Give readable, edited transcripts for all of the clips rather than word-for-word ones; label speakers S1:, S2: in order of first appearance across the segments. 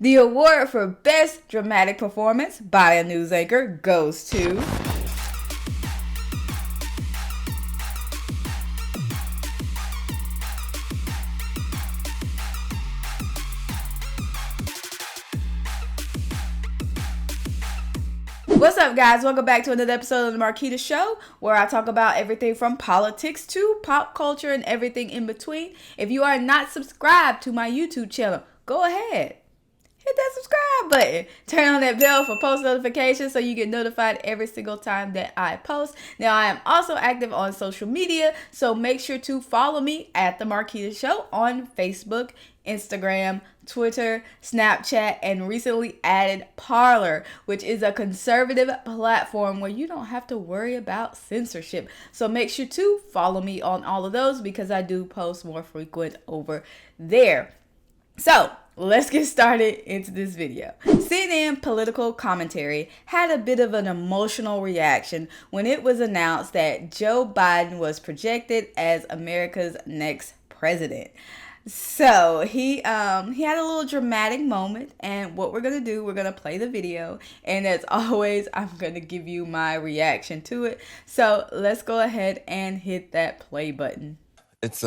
S1: The award for Best Dramatic Performance by a News Anchor goes to... What's up, guys? Welcome back to another episode of the Marquita Show, where I talk about everything from politics to pop culture and everything in between. If you are not subscribed to my YouTube channel, go ahead. Hit that subscribe button. Turn on that bell for post notifications so you get notified every single time that I post. Now, I am also active on social media, so make sure to follow me at The Marquita Show on Facebook, Instagram, Twitter, Snapchat, and recently added Parler, which is a conservative platform where you don't have to worry about censorship. So make sure to follow me on all of those because I do post more frequent over there. So let's get started into this video. CNN political commentary had a bit of an emotional reaction when it was announced that Joe Biden was projected as America's next president. So he had a little dramatic moment, and what we're gonna do, we're gonna play the video, and as always, I'm gonna give you my reaction to it. So let's go ahead and hit that play button.
S2: It's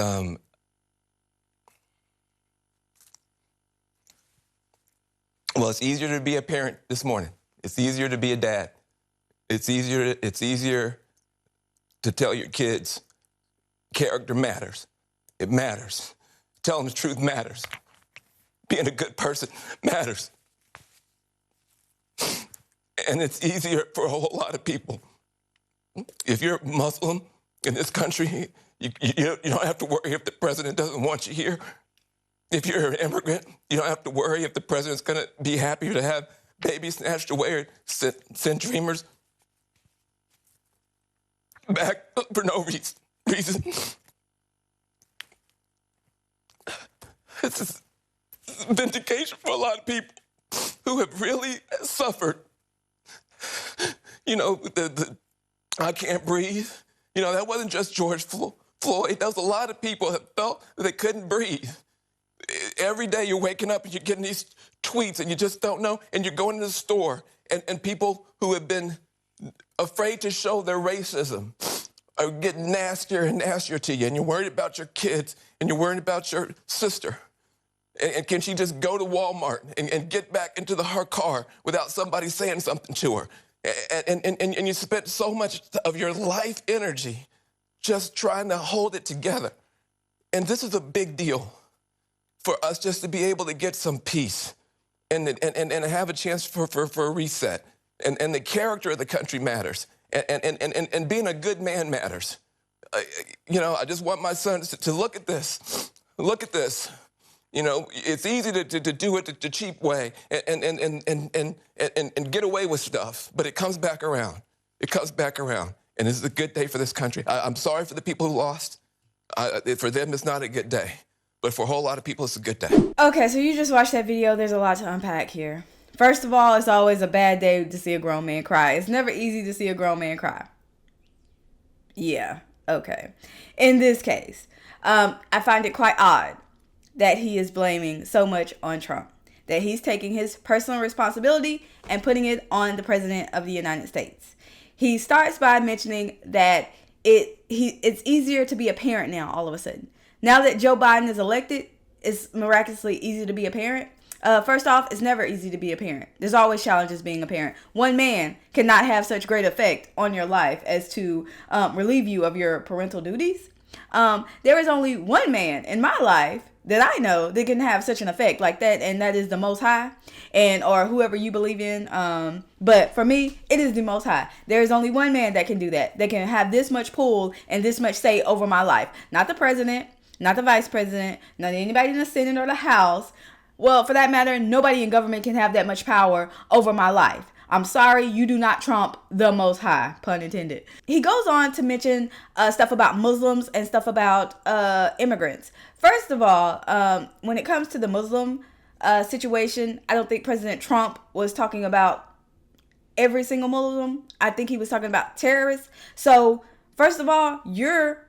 S2: well, it's easier to be a parent this morning. It's easier to be a dad. It's easier to tell your kids character matters. It matters. Telling the truth matters. Being a good person matters. And it's easier for a whole lot of people. If you're Muslim in this country, you don't have to worry if the president doesn't want you here. If you're an immigrant, you don't have to worry if the president's going to be happy to have babies snatched away or send dreamers back for no reason. It's a vindication for a lot of people who have really suffered. You know, the I can't breathe. You know, that wasn't just George Floyd. That was a lot of people that felt that they couldn't breathe. Every day you're waking up and you're getting these tweets and you just don't know. And you're going to the store and people who have been afraid to show their racism are getting nastier and nastier to you. And you're worried about your kids and you're worried about your sister. And can she just go to Walmart and get back into her car without somebody saying something to her? And you spent so much of your life energy just trying to hold it together. And this is a big deal for us just to be able to get some peace and have a chance for a reset. And the character of the country matters. And being a good man matters. You know, I just want my sons to look at this. Look at this. You know, it's easy to do it the cheap way and get away with stuff, but it comes back around. It comes back around. And this is a good day for this country. I'm sorry for the people who lost. For them, it's not a good day. But for a whole lot of people, it's a good day.
S1: Okay, so you just watched that video. There's a lot to unpack here. First of all, it's always a bad day to see a grown man cry. It's never easy to see a grown man cry. Yeah, okay. In this case, I find it quite odd that he is blaming so much on Trump. That he's taking his personal responsibility and putting it on the president of the United States. He starts by mentioning that it's easier to be a parent now all of a sudden. Now that Joe Biden is elected, it's miraculously easy to be a parent. First off, it's never easy to be a parent. There's always challenges being a parent. One man cannot have such great effect on your life as to relieve you of your parental duties. There is only one man in my life that I know that can have such an effect like that, and that is the Most High, or whoever you believe in. But for me, it is the Most High. There is only one man that can do that. That can have this much pull and this much say over my life. Not the president, not the vice president, not anybody in the Senate or the House. Well, for that matter, nobody in government can have that much power over my life. I'm sorry, you do not trump the Most High, pun intended. He goes on to mention stuff about Muslims and stuff about immigrants. First of all, when it comes to the Muslim situation, I don't think President Trump was talking about every single Muslim. I think he was talking about terrorists. So, first of all, you're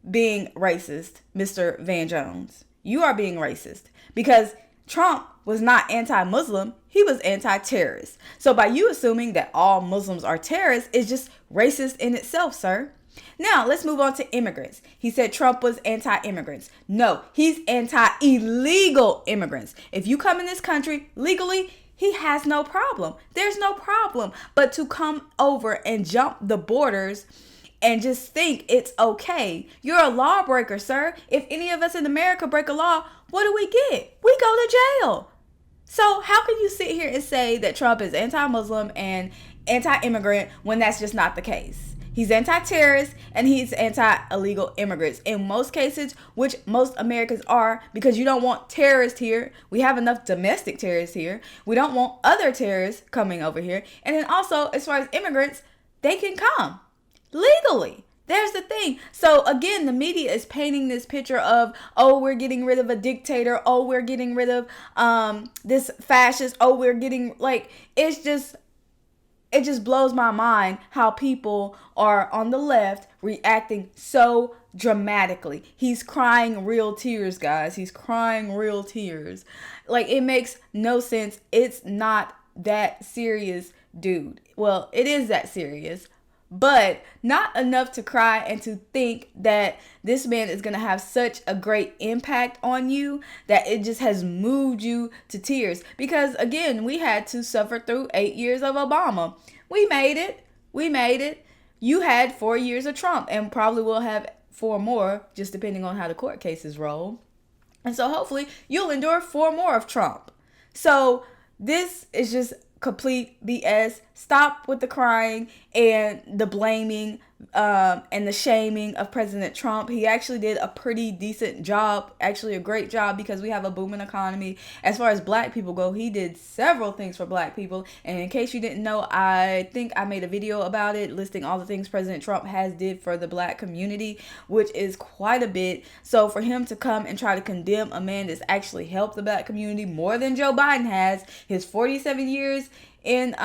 S1: being racist, Mr. Van Jones. You are being racist because Trump was not anti-Muslim, he was anti-terrorist. So by you assuming that all Muslims are terrorists is just racist in itself, sir. Now, let's move on to immigrants. He said Trump was anti-immigrants. No, he's anti-illegal immigrants. If you come in this country legally, he has no problem. There's no problem. But to come over and jump the borders and just think it's okay, you're a lawbreaker, sir. If any of us in America break a law, what do we get? We go to jail. So how can you sit here and say that Trump is anti-Muslim and anti-immigrant when that's just not the case? He's anti-terrorist and he's anti-illegal immigrants in most cases, which most Americans are, because you don't want terrorists here. We have enough domestic terrorists here. We don't want other terrorists coming over here. And then also, as far as immigrants, they can come legally. There's the thing. So again, the media is painting this picture of, oh, we're getting rid of a dictator. Oh, we're getting rid of this fascist. Oh, we're getting, like, it just blows my mind how people are on the left reacting so dramatically. He's crying real tears, guys. He's crying real tears. Like, it makes no sense. It's not that serious, dude. Well, it is that serious, but not enough to cry and to think that this man is going to have such a great impact on you that it just has moved you to tears. Because again, we had to suffer through 8 years of Obama. We made it. We made it. You had 4 years of Trump and probably will have 4 more, just depending on how the court cases roll. And so hopefully you'll endure 4 more of Trump. So this is just complete BS. Stop with the crying and the blaming and the shaming of President Trump. He actually did a pretty decent job, actually a great job, because we have a booming economy. As far as black people go, he did several things for black people. And in case you didn't know, I think I made a video about it listing all the things President Trump has did for the black community, which is quite a bit. So for him to come and try to condemn a man that's actually helped the black community more than Joe Biden has, his 47 years in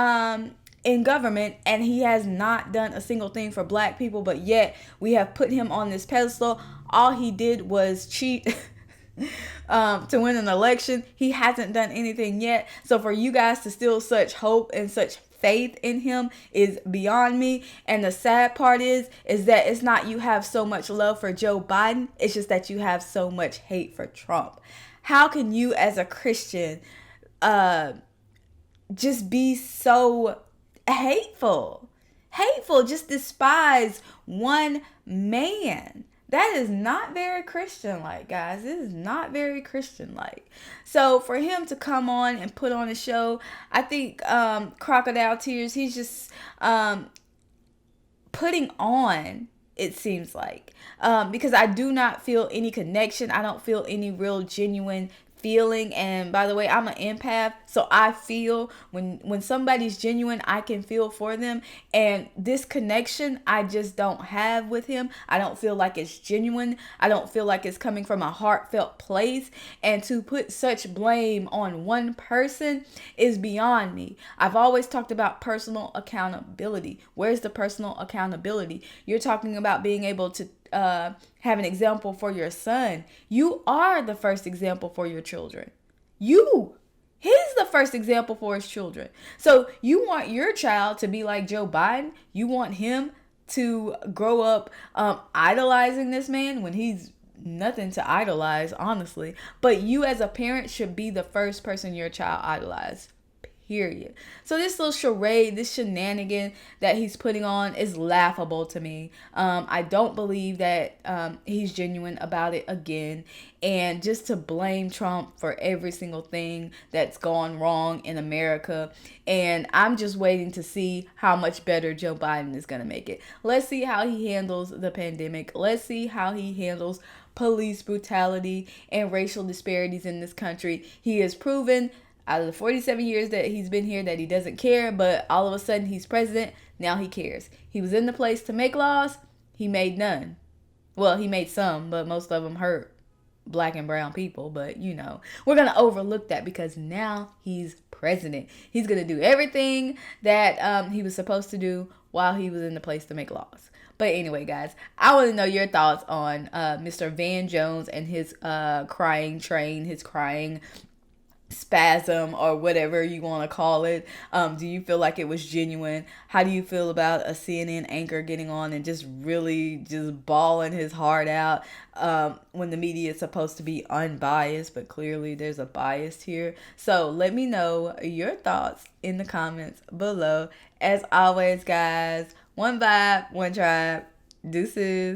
S1: government, and he has not done a single thing for black people, but yet we have put him on this pedestal. All he did was cheat to win an election. He hasn't done anything yet. So for you guys to still such hope and such faith in him is beyond me. And the sad part is that it's not you have so much love for Joe Biden, it's just that you have so much hate for Trump. How can you as a Christian just be so hateful, just despise one man? That is not very Christian-like, guys. This is not very Christian-like. So for him to come on and put on a show, I think crocodile tears, he's just putting on, it seems like, because I do not feel any connection. I don't feel any real genuine feeling. And by the way, I'm an empath, so I feel when somebody's genuine, I can feel for them. And this connection I just don't have with him. I don't feel like it's genuine. I don't feel like it's coming from a heartfelt place. And to put such blame on one person is beyond me. I've always talked about personal accountability. Where's the personal accountability? You're talking about being able to have an example for your son. You are the first example for your children. He's the first example for his children. So you want your child to be like Joe Biden? You want him to grow up idolizing this man when he's nothing to idolize, honestly. But you as a parent should be the first person your child idolizes. Period. So this little charade, this shenanigan that he's putting on is laughable to me. I don't believe that he's genuine about it again. And just to blame Trump for every single thing that's gone wrong in America. And I'm just waiting to see how much better Joe Biden is going to make it. Let's see how he handles the pandemic. Let's see how he handles police brutality and racial disparities in this country. He has proven out of the 47 years that he's been here that he doesn't care, but all of a sudden he's president. Now he cares. He was in the place to make laws. He made none. Well, he made some, but most of them hurt black and brown people. But, you know, we're going to overlook that because now he's president. He's going to do everything that he was supposed to do while he was in the place to make laws. But anyway, guys, I want to know your thoughts on Mr. Van Jones and his crying train, his crying spasm or whatever you want to call it? Do you feel like it was genuine? How do you feel about a CNN anchor getting on and just really just bawling his heart out when the media is supposed to be unbiased, but clearly there's a bias here? So let me know your thoughts in the comments below. As always, guys, one vibe, one tribe. Deuces.